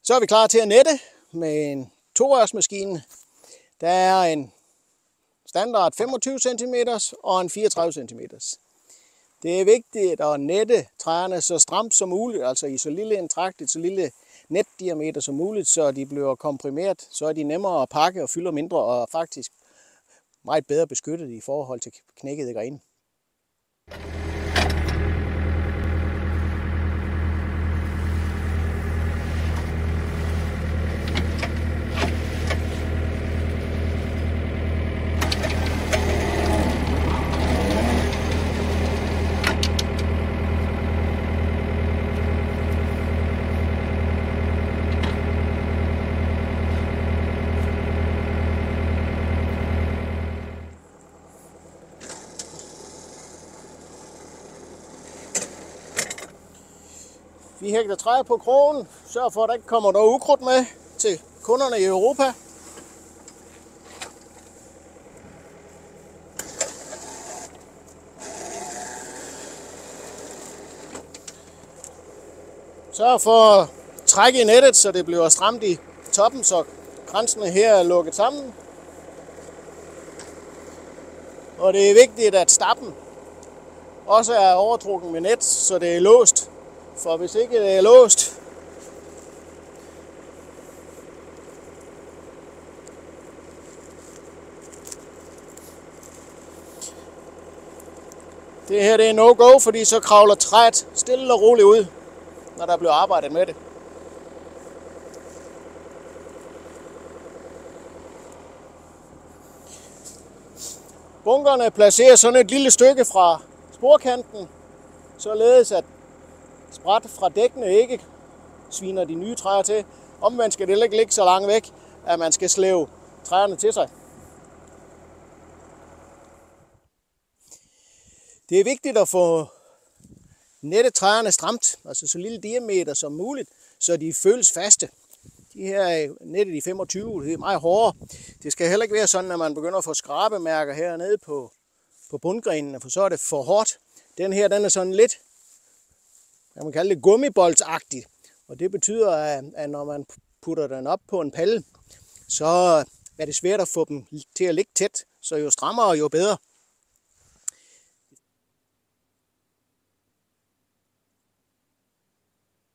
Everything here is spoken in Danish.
Så er vi klar til at nette med en 2-rørsmaskine. Der er en standard 25 cm og en 34 cm. Det er vigtigt at nette træerne så stramt som muligt, altså i så lille en trakt, så lille netdiameter som muligt, så de bliver komprimeret, så er de nemmere at pakke og fylder mindre og faktisk meget bedre beskyttet i forhold til knækkede grene. Vi hægter træer på krogen, sørg for at der ikke kommer noget ukrudt med til kunderne i Europa. Sørg for at trække i nettet, så det bliver stramt i toppen, så kransene her er lukket sammen. Og det er vigtigt, at stappen også er overtrukket med net, så det er låst. For hvis ikke det er låst, det her det er no-go, fordi så kravler træet stille og roligt ud, når der bliver arbejdet med det. Bunkerne placerer sådan et lille stykke fra sporkanten, således at spræt fra dækkene ikke sviner de nye træer til. Omvendt skal det ikke ligge så langt væk, at man skal slæve træerne til sig. Det er vigtigt at få nettet træerne stramt, altså så lille diameter som muligt, så de føles faste. De her er nettet i 25, det er meget hårdere. Det skal heller ikke være sådan, at man begynder at få skrabemærker hernede på bundgrenene, for så er det for hårdt. Den her den er sådan lidt, man kan kalde det gummiboldsagtigt, og det betyder, at når man putter den op på en palle, så er det svært at få dem til at ligge tæt, så jo strammere, jo bedre.